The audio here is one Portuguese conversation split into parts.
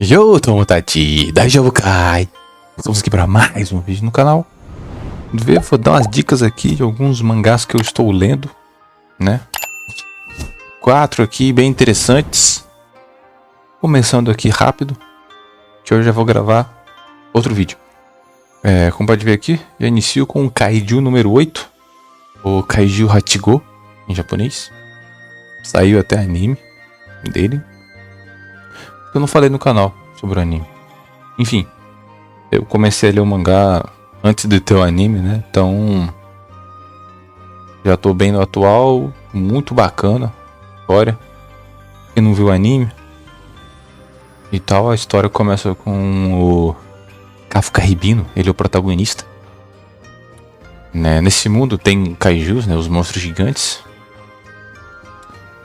Yo, Tomotati, da Jabukai. Estamos aqui para mais um vídeo no canal. Vou dar umas dicas aqui de alguns mangás que eu estou lendo, né? 4 aqui bem interessantes. Começando aqui rápido, que hoje eu já vou gravar outro vídeo. Como pode ver aqui, já inicio com o Kaiju número 8, o Kaiju Hachigo, em japonês. Saiu até anime dele. Eu não falei no canal sobre o anime. Enfim, eu comecei a ler o mangá antes de ter o anime, né? Então, já tô bem no atual, muito bacana a história. Quem não viu o anime e tal, a história começa com o Kafka Ribino, ele é o protagonista. Né? Nesse mundo tem kaijus, né? Os monstros gigantes.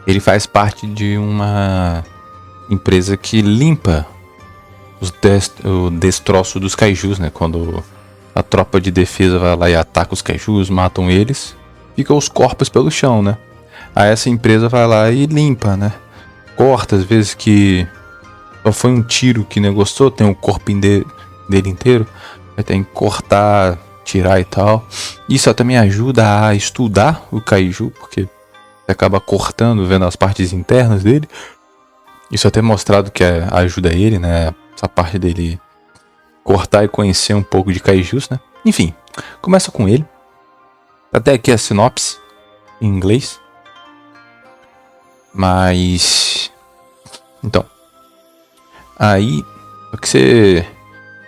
Ele faz parte de uma empresa que limpa o destroço dos kaijus, né? Quando a tropa de defesa vai lá e ataca os kaijus, matam eles, ficam os corpos pelo chão, né? Aí essa empresa vai lá e limpa, né? Corta, às vezes que só foi um tiro que não gostou, tem o corpo dele inteiro, aí tem que cortar, tirar e tal. Isso também ajuda a estudar o kaiju, porque você acaba cortando, vendo as partes internas dele. Isso até mostrado que ajuda ele, né? Essa parte dele cortar e conhecer um pouco de kaijus, né? Enfim, começa com ele. Até aqui a sinopse em inglês. Mas então, aí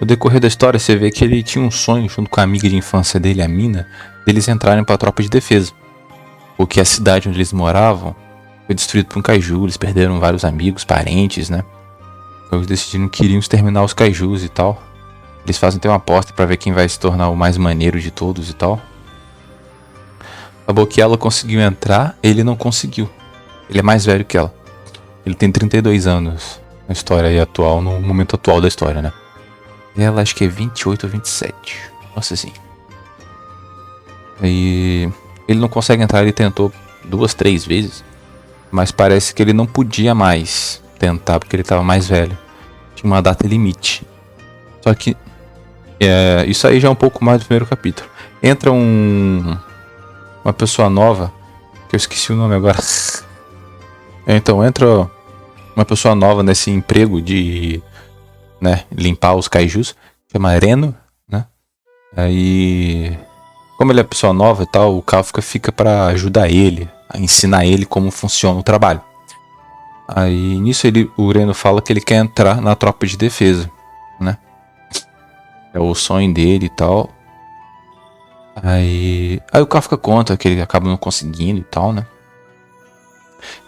no decorrer da história você vê que ele tinha um sonho junto com a amiga de infância dele, a Mina, deles entrarem para a tropa de defesa. Porque a cidade onde eles moravam foi destruído por um kaiju, eles perderam vários amigos, parentes, né? Então eles decidiram que iriam exterminar os kaijus e tal. Eles fazem até uma aposta pra ver quem vai se tornar o mais maneiro de todos e tal. Acabou que ela conseguiu entrar, ele não conseguiu. Ele é mais velho que ela. Ele tem 32 anos na história aí atual, no momento atual da história, né? E ela acho que é 28 ou 27. Nossa, assim. E ele não consegue entrar, ele tentou 2, 3 vezes. Mas parece que ele não podia mais tentar, porque ele estava mais velho. Tinha uma data limite. Só que isso aí já é um pouco mais do primeiro capítulo. Entra uma pessoa nova, que eu esqueci o nome agora. Então entra uma pessoa nova nesse emprego de, né, limpar os kaijus, chama Reno, né? Aí, como ele é pessoa nova e tal, o Kafka fica para ajudar ele, a ensinar ele como funciona o trabalho. Aí nisso o Reno fala que ele quer entrar na tropa de defesa, né? É o sonho dele e tal. Aí o Kafka conta que ele acaba não conseguindo e tal, né?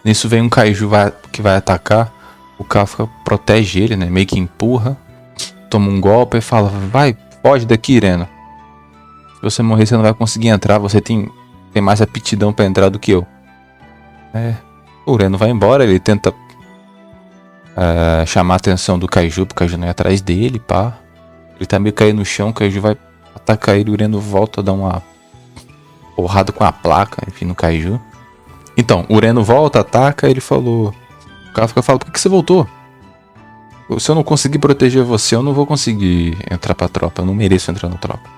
Nisso vem um kaiju que vai atacar. O Kafka protege ele, né? Meio que empurra, toma um golpe e fala: vai, foge daqui, Reno. Se você morrer, você não vai conseguir entrar. Você tem mais aptidão pra entrar do que eu. O Reno vai embora, ele tenta chamar a atenção do kaiju, porque o kaiju não é atrás dele, pá. Ele tá meio caído no chão, o kaiju vai atacar ele, o Reno volta a dar uma porrada com a placa, enfim, no kaiju. Então, o Reno volta, ataca, ele falou... O Kafka fala: por que você voltou? Se eu não conseguir proteger você, eu não vou conseguir entrar pra tropa, eu não mereço entrar na tropa.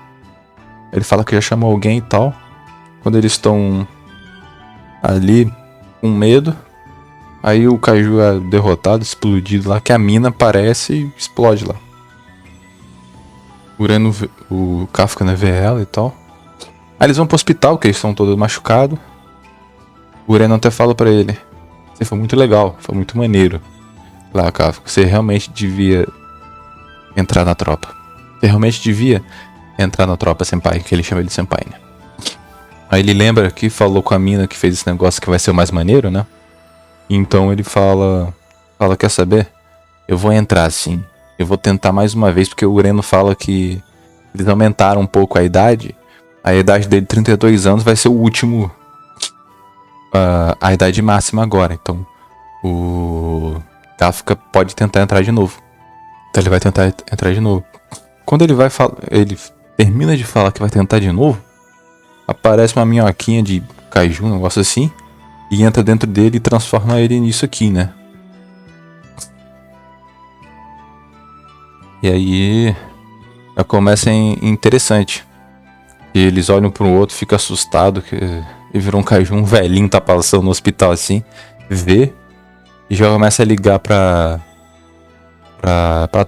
Ele fala que já chamou alguém e tal. Quando eles estão ali com medo, aí o kaiju é derrotado, explodido lá, que a mina aparece e explode lá. O Kafka, né, vê ela e tal. Aí eles vão pro hospital, que eles estão todos machucados. O Reno até fala pra ele: você foi muito legal, foi muito maneiro lá, Kafka, você realmente devia entrar na tropa. Você realmente devia entrar na tropa, senpai, que ele chama ele de senpai, né? Aí ele lembra que falou com a mina que fez esse negócio que vai ser o mais maneiro, né? Então ele fala, quer saber? Eu vou entrar sim. Eu vou tentar mais uma vez, porque o Reno fala que eles aumentaram um pouco a idade. A idade dele, 32 anos, vai ser o último... a idade máxima agora. Então o Kafka pode tentar entrar de novo. Então ele vai tentar entrar de novo. Quando ele termina de falar que vai tentar de novo, aparece uma minhoquinha de kaiju, um negócio assim, e entra dentro dele e transforma ele nisso aqui, né? E aí já começa interessante. E eles olham para o outro, ficam assustados, que ele virou um kaiju, um velhinho tá passando no hospital assim, vê, e já começa a ligar pra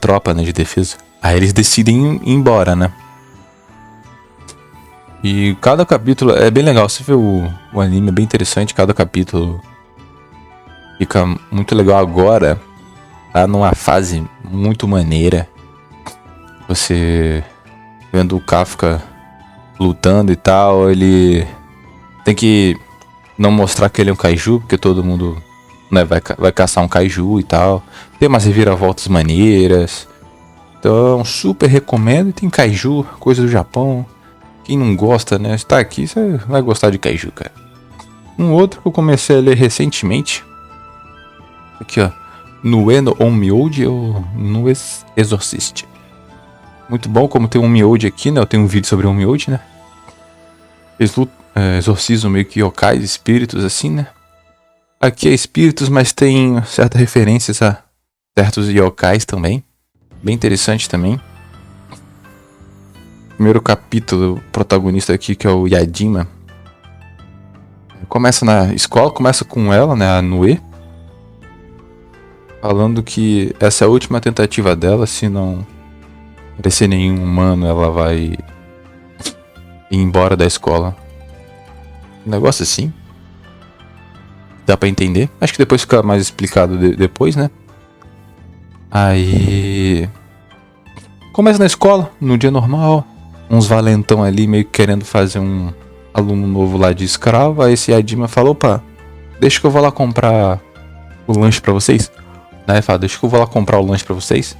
tropa, né, de defesa. Aí eles decidem ir embora, né. E cada capítulo é bem legal, você vê o anime é bem interessante, cada capítulo fica muito legal agora, tá numa fase muito maneira. Você vendo o Kafka lutando e tal, ele tem que não mostrar que ele é um kaiju, porque todo mundo, né, vai caçar um kaiju e tal. Tem umas reviravoltas maneiras. Então, super recomendo. E tem kaiju, coisa do Japão. Quem não gosta, né, está aqui, você vai gostar de kaiju, cara. Um outro que eu comecei a ler recentemente. Aqui, ó. Nueno Onmyoji ou No Exorcist. Muito bom, como tem um Myoji aqui, né? Eu tenho um vídeo sobre um Myoji, né? Eles exorcizam meio que yokais, espíritos assim, né? Aqui é espíritos, mas tem certas referências a certos yokais também. Bem interessante também. Primeiro capítulo, o protagonista aqui, que é o Yadima. Começa na escola, começa com ela, né? A Nue. Falando que essa é a última tentativa dela, se não aparecer nenhum humano, ela vai ir embora da escola. Um negócio assim. Dá pra entender. Acho que depois fica mais explicado depois, né? Aí começa na escola, no dia normal. Uns valentão ali meio que querendo fazer um aluno novo lá de escravo. Aí esse Yadima falou, opa, deixa que eu vou lá comprar o lanche pra vocês. Aí ele fala, deixa que eu vou lá comprar o lanche pra vocês.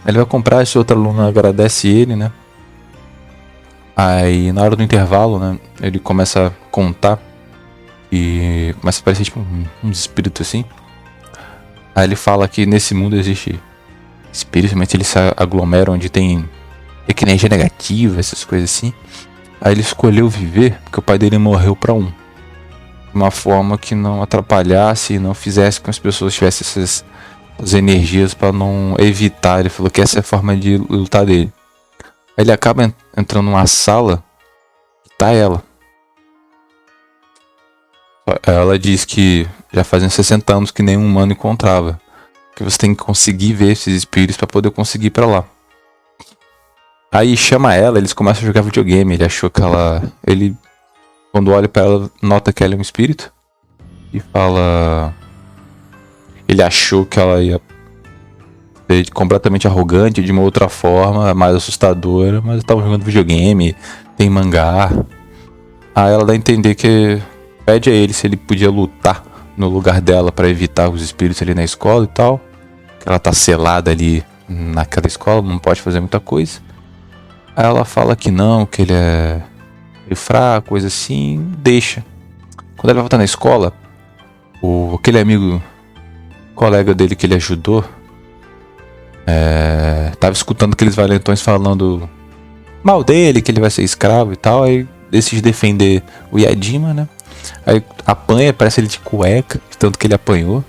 Aí ele vai comprar, esse outro aluno agradece ele, né? Aí na hora do intervalo, né, ele começa a contar e começa a parecer tipo uns espíritos assim. Aí ele fala que nesse mundo existe espíritos, mas eles se aglomeram onde tem energia negativa, essas coisas assim. Aí ele escolheu viver porque o pai dele morreu pra de uma forma que não atrapalhasse e não fizesse com que as pessoas tivessem essas energias pra não evitar. Ele falou que essa é a forma de lutar dele. Aí ele acaba entrando numa sala e tá ela. Ela diz que já fazem 60 anos que nenhum humano encontrava. Que você tem que conseguir ver esses espíritos pra poder conseguir ir pra lá. Aí chama ela, eles começam a jogar videogame. Ele achou que ela... Ele, quando olha pra ela, nota que ela é um espírito. E fala... Ele achou que ela ia ser completamente arrogante de uma outra forma, mais assustadora. Mas estavam jogando videogame, tem mangá. Aí ela dá a entender que... Pede a ele se ele podia lutar no lugar dela pra evitar os espíritos ali na escola e tal. Que ela tá selada ali naquela escola, não pode fazer muita coisa. Aí ela fala que não, que ele é meio fraco, coisa assim, deixa. Quando ela volta na escola, aquele amigo, colega dele que ele ajudou, tava escutando aqueles valentões falando mal dele, que ele vai ser escravo e tal. Aí decide defender o Yadima, né? Aí apanha, parece ele de cueca, de tanto que ele apanhou.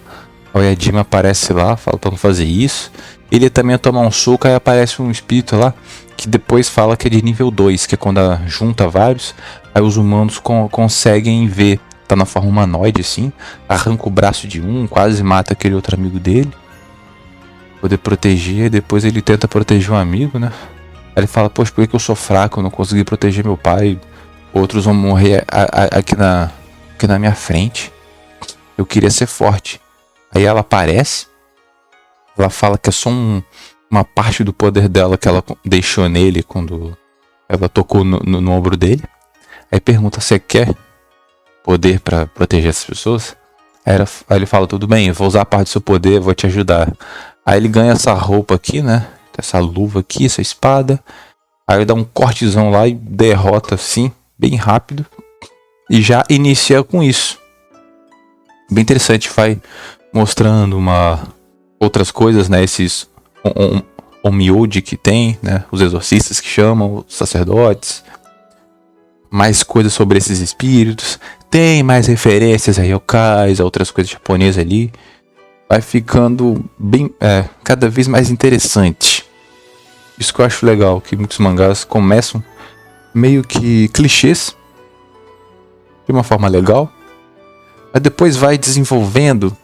O Yadima aparece lá, fala pra não fazer isso. Ele também ia tomar um soco, aí aparece um espírito lá, que depois fala que é de nível 2, que é quando junta vários, aí os humanos conseguem ver, tá na forma humanoide assim, arranca o braço de um, quase mata aquele outro amigo dele, poder proteger, depois ele tenta proteger um amigo, né? Aí ele fala, poxa, por que eu sou fraco, eu não consegui proteger meu pai, outros vão morrer aqui na minha frente, eu queria ser forte. Aí ela aparece, ela fala que é só uma parte do poder dela que ela deixou nele quando ela tocou no ombro dele. Aí pergunta, você quer poder pra proteger essas pessoas? Aí ele fala, tudo bem, eu vou usar a parte do seu poder, vou te ajudar. Aí ele ganha essa roupa aqui, né? Essa luva aqui, essa espada. Aí ele dá um cortezão lá e derrota assim, bem rápido. E já inicia com isso. Bem interessante, vai mostrando outras coisas, né? Esses Onmyoji que tem, né? Os exorcistas que chamam, os sacerdotes. Mais coisas sobre esses espíritos. Tem mais referências a yokais, a outras coisas japonesas ali. Vai ficando bem, cada vez mais interessante. Isso que eu acho legal, que muitos mangás começam meio que clichês, de uma forma legal, mas depois vai desenvolvendo,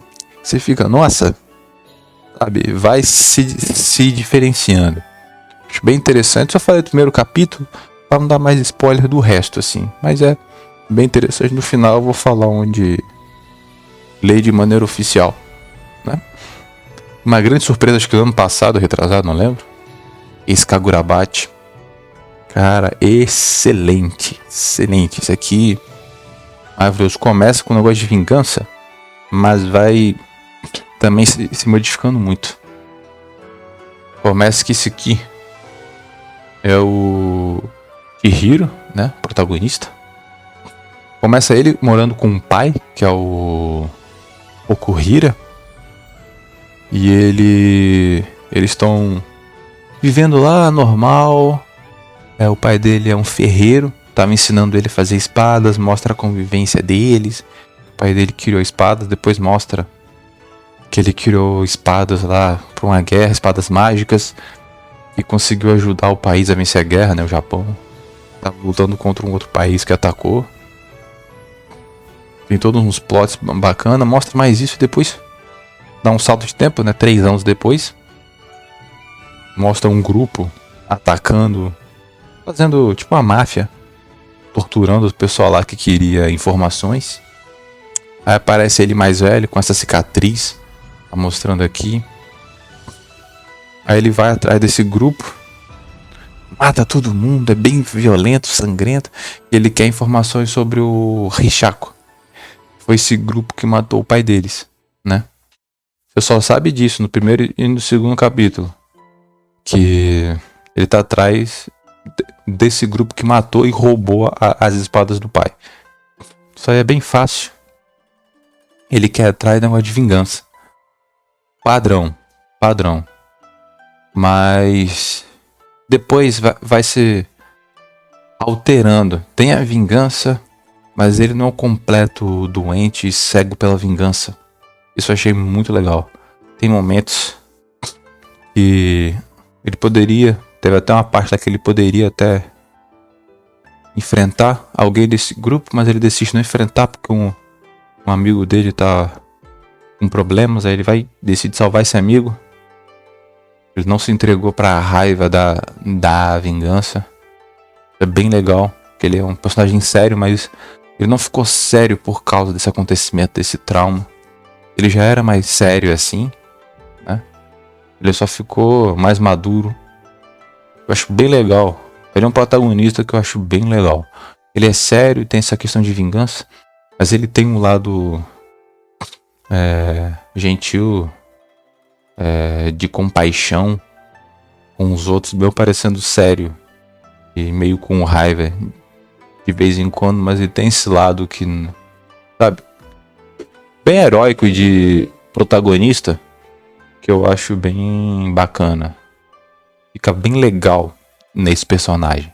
você fica, nossa, sabe, vai se diferenciando. Acho bem interessante, só falei do primeiro capítulo, pra não dar mais spoiler do resto, assim, mas é bem interessante. No final eu vou falar onde lê de maneira oficial, né? Uma grande surpresa, acho que no ano passado, retrasado, não lembro, esse Kagurabachi, cara, excelente, excelente. Esse aqui, maravilhoso. Começa com um negócio de vingança, mas vai também se modificando muito. Começa que esse aqui é o Chihiro, né, protagonista. Começa ele morando com um pai, que é o Okuhira. E eles estão vivendo lá, normal. O pai dele é um ferreiro, tava ensinando ele a fazer espadas, mostra a convivência deles. O pai dele criou espadas, depois mostra que ele criou espadas lá para uma guerra, espadas mágicas, e conseguiu ajudar o país a vencer a guerra, né, o Japão. Tava lutando contra um outro país que atacou. Tem todos uns plots bacana, mostra mais isso e depois dá um salto de tempo, né, 3 anos depois. Mostra um grupo atacando, fazendo tipo uma máfia, torturando o pessoal lá que queria informações. Aí aparece ele mais velho, com essa cicatriz, tá mostrando aqui. Aí ele vai atrás desse grupo, mata todo mundo, é bem violento, sangrento. E ele quer informações sobre o Rishaku. Foi esse grupo que matou o pai deles, né? Você só sabe disso no primeiro e no segundo capítulo. Que ele tá atrás desse grupo que matou e roubou as espadas do pai. Isso aí é bem fácil. Ele quer atrás de um negócio de vingança. Padrão. Mas depois vai se alterando. Tem a vingança, mas ele não é um completo doente e cego pela vingança. Isso eu achei muito legal. Tem momentos que ele poderia, teve até uma parte lá que ele poderia até enfrentar alguém desse grupo, mas ele decide não enfrentar porque um amigo dele tá com problemas, aí ele decide salvar esse amigo. Ele não se entregou pra raiva da vingança. É bem legal, que ele é um personagem sério, mas ele não ficou sério por causa desse acontecimento, desse trauma. Ele já era mais sério assim, né? Ele só ficou mais maduro. Eu acho bem legal. Ele é um protagonista que eu acho bem legal. Ele é sério, tem essa questão de vingança, mas ele tem um lado gentil, de compaixão com os outros, meio parecendo sério e meio com raiva de vez em quando, mas ele tem esse lado que, sabe, bem heróico de protagonista, que eu acho bem bacana. Fica bem legal nesse personagem.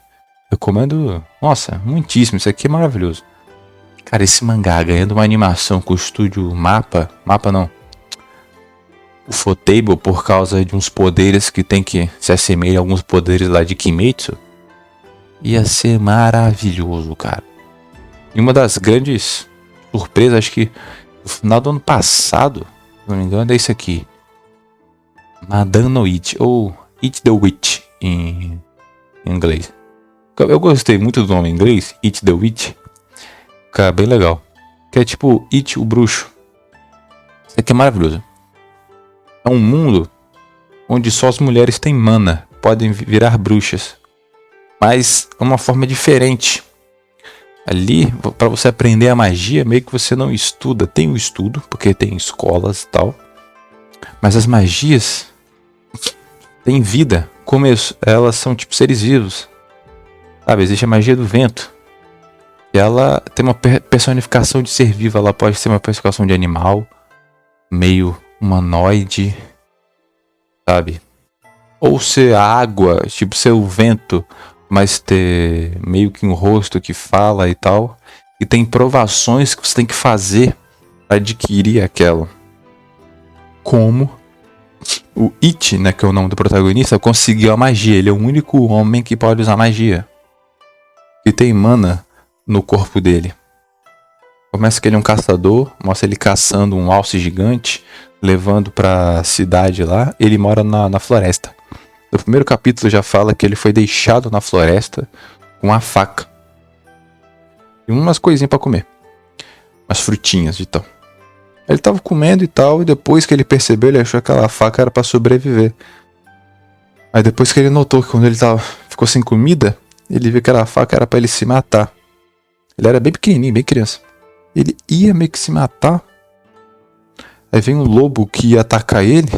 Recomendo, nossa, muitíssimo, isso aqui é maravilhoso. Cara, esse mangá ganhando uma animação com o estúdio Mapa não, o Ufotable, por causa de uns poderes que tem que se assemelhar a alguns poderes lá de Kimetsu, ia ser maravilhoso, cara. E uma das grandes surpresas, acho que no final do ano passado, se não me engano, é isso aqui, Madame no It, ou It the Witch em inglês. Eu gostei muito do nome em inglês, It the Witch. Cara, bem legal. Que é tipo It, o bruxo. Isso aqui é maravilhoso. É um mundo onde só as mulheres têm mana, podem virar bruxas. Mas é uma forma diferente. Ali, para você aprender a magia, meio que você não estuda. Tem o estudo, porque tem escolas e tal. Mas as magias têm vida. Elas são tipo seres vivos. Sabe, existe a magia do vento. E ela tem uma personificação de ser vivo. Ela pode ser uma personificação de animal, meio humanoide, sabe? Ou ser água, tipo ser o vento, mas ter meio que um rosto que fala e tal. E tem provações que você tem que fazer para adquirir aquela. Como o It, né, que é o nome do protagonista, conseguiu a magia. Ele é o único homem que pode usar magia. Que tem mana no corpo dele. Começa que ele é um caçador, mostra ele caçando um alce gigante, levando pra cidade lá. Ele mora na floresta. No primeiro capítulo já fala que ele foi deixado na floresta com uma faca. E umas coisinhas pra comer. Umas frutinhas e tal. Ele tava comendo e tal, e depois que ele percebeu, ele achou que aquela faca era pra sobreviver. Aí depois que ele notou que quando ele ficou sem comida, ele viu que aquela faca era pra ele se matar. Ele era bem pequenininho, bem criança. Ele ia meio que se matar. Aí vem um lobo que ia atacar ele.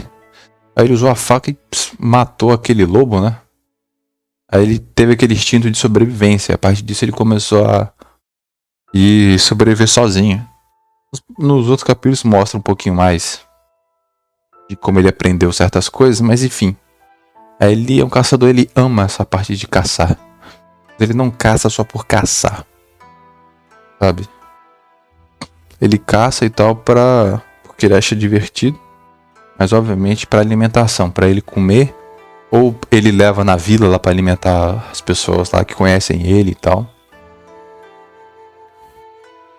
Aí ele usou a faca e matou aquele lobo, né? Aí ele teve aquele instinto de sobrevivência. A partir disso ele começou a sobreviver sozinho. Nos outros capítulos mostra um pouquinho mais de como ele aprendeu certas coisas, mas enfim. Aí ele é um caçador, ele ama essa parte de caçar. Ele não caça só por caçar, sabe? Ele caça e tal porque ele acha divertido, mas obviamente para alimentação, para ele comer, ou ele leva na vila lá para alimentar as pessoas lá que conhecem ele e tal.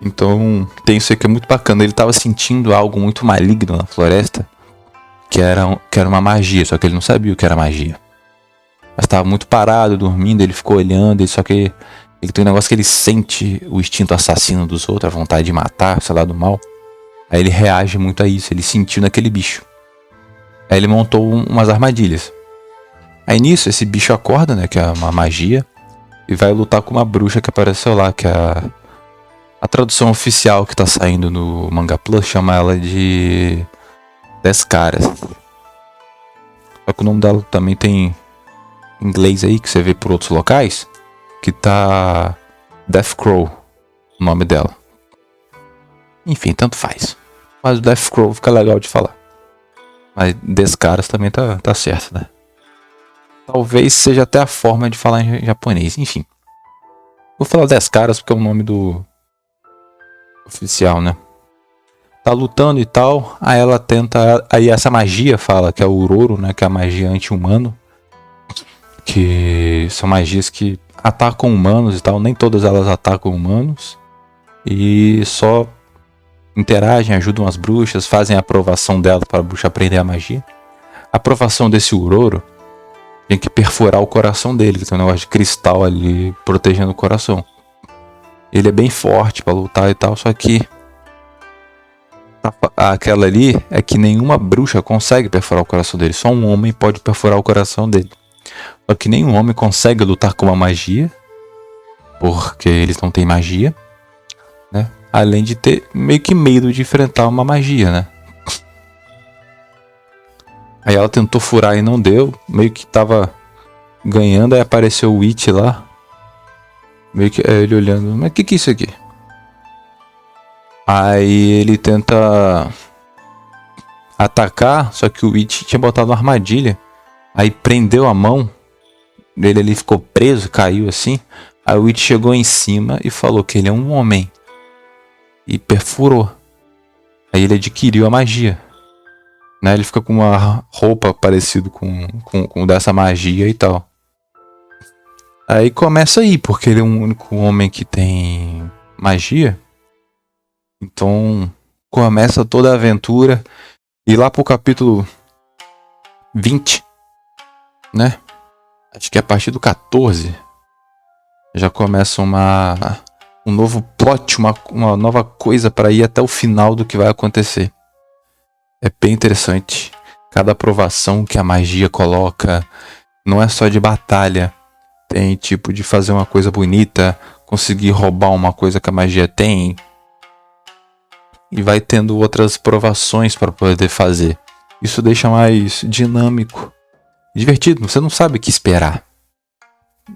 Então tem isso aí que é muito bacana. Ele tava sentindo algo muito maligno na floresta, que era uma magia, só que ele não sabia o que era magia. Mas tava muito parado, dormindo, ele ficou olhando, só que ele tem um negócio que ele sente o instinto assassino dos outros, a vontade de matar, sei lá, do mal. Aí ele reage muito a isso, ele sentiu naquele bicho. Aí ele montou umas armadilhas. Aí nisso, esse bicho acorda, né, que é uma magia, e vai lutar com uma bruxa que apareceu lá, que é a tradução oficial que tá saindo no Manga Plus chama ela de 10 caras. Só que o nome dela também tem em inglês aí, que você vê por outros locais, que tá Deathcrow, o nome dela. Enfim, tanto faz. Mas o Deathcrow fica legal de falar. Mas 10 caras também tá certo, né? Talvez seja até a forma de falar em japonês, enfim. Vou falar 10 caras porque é o nome do oficial, né? Tá lutando e tal, aí ela tenta... Aí essa magia fala que é o Uroro, né? Que é a magia anti-humano. Que são magias que atacam humanos e tal. Nem todas elas atacam humanos. E só interagem, ajudam as bruxas, fazem a aprovação delas para a bruxa aprender a magia. A aprovação desse Uroro tem que perfurar o coração dele, que tem um negócio de cristal ali protegendo o coração. Ele é bem forte para lutar e tal, só que aquela ali é que nenhuma bruxa consegue perfurar o coração dele. Só um homem pode perfurar o coração dele. Só que nenhum homem consegue lutar com uma magia, porque eles não têm magia, né? Além de ter meio que medo de enfrentar uma magia, né? Aí ela tentou furar e não deu. Meio que tava ganhando, aí apareceu o It lá. Meio que ele olhando, mas que é isso aqui? Aí ele tenta atacar, só que o It tinha botado uma armadilha. Aí prendeu a mão dele, ele ficou preso, caiu assim. Aí o It chegou em cima e falou que ele é um homem. E perfurou. Aí ele adquiriu a magia. Né? Ele fica com uma roupa parecida com dessa magia e tal. Aí começa aí, porque ele é o único homem que tem magia. Então começa toda a aventura. E lá pro capítulo 20, né? Acho que a partir do 14 já começa um novo plot, uma nova coisa para ir até o final do que vai acontecer. É bem interessante. Cada aprovação que a magia coloca não é só de batalha. Tem tipo de fazer uma coisa bonita, conseguir roubar uma coisa que a magia tem. E vai tendo outras provações para poder fazer. Isso deixa mais dinâmico, divertido. Você não sabe o que esperar.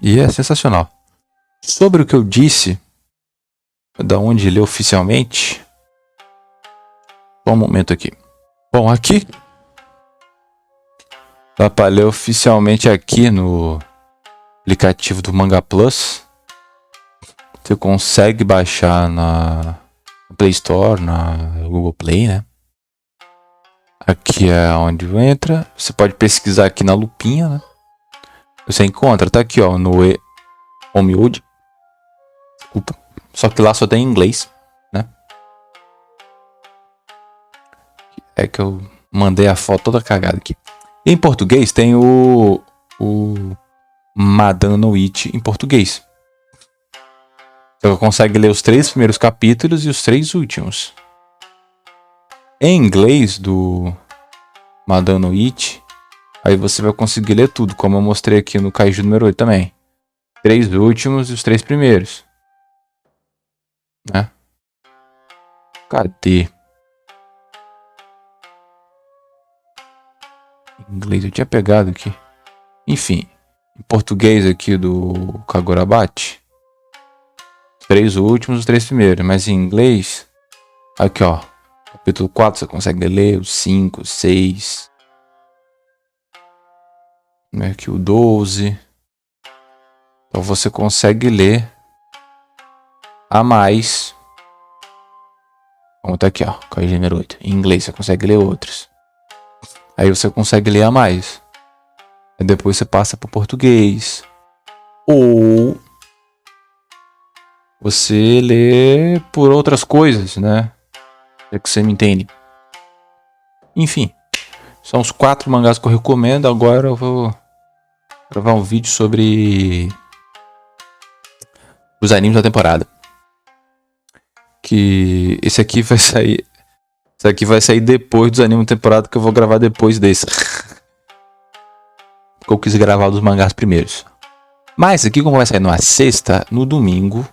E é sensacional. Sobre o que eu disse, da onde ler oficialmente. Só um momento aqui. Bom, aqui dá para ler oficialmente aqui no aplicativo do Manga Plus. Você consegue baixar na Play Store, na Google Play, né? Aqui é onde entra. Você pode pesquisar aqui na lupinha, né? Você encontra, tá aqui, ó, no Homewood. Desculpa. Só que lá só tem em inglês, né? É que eu mandei a foto toda cagada aqui. Em português tem o Madame Noite em português. Você consegue ler os 3 primeiros capítulos e os 3 últimos. Em inglês do Madame Noite, aí você vai conseguir ler tudo, como eu mostrei aqui no Kaiju número 8 também. 3 últimos e os 3 primeiros. Né? Cadê? Em inglês eu tinha pegado aqui. Enfim, em português aqui do Kagurabachi, 3 últimos, os 3 primeiros. Mas em inglês, aqui ó, capítulo 4 você consegue ler, os 5, 6. Aqui o 12. Então você consegue ler a mais. Vamos tá aqui ó, Kaiju número 8. Em inglês você consegue ler outros. Aí você consegue ler a mais. Aí depois você passa para o português. Ou você lê por outras coisas, né? É que você me entende. Enfim, são os 4 mangás que eu recomendo. Agora eu vou gravar um vídeo sobre os animes da temporada. Que esse aqui vai sair. Esse aqui vai sair depois dos animes da temporada, que eu vou gravar depois desse. Porque eu quis gravar dos mangás primeiros. Mas aqui, como vai sair numa sexta, no domingo,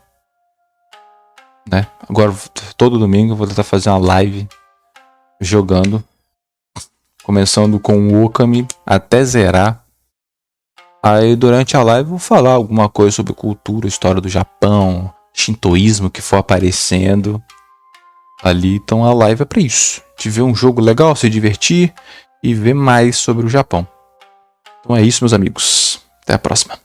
né? Agora, todo domingo eu vou tentar fazer uma live jogando. Começando com o Okami até zerar. Aí durante a live eu vou falar alguma coisa sobre cultura, história do Japão, shintoísmo que for aparecendo ali. Então a live é pra isso. De ver um jogo legal, se divertir e ver mais sobre o Japão. Então é isso, meus amigos. Até a próxima.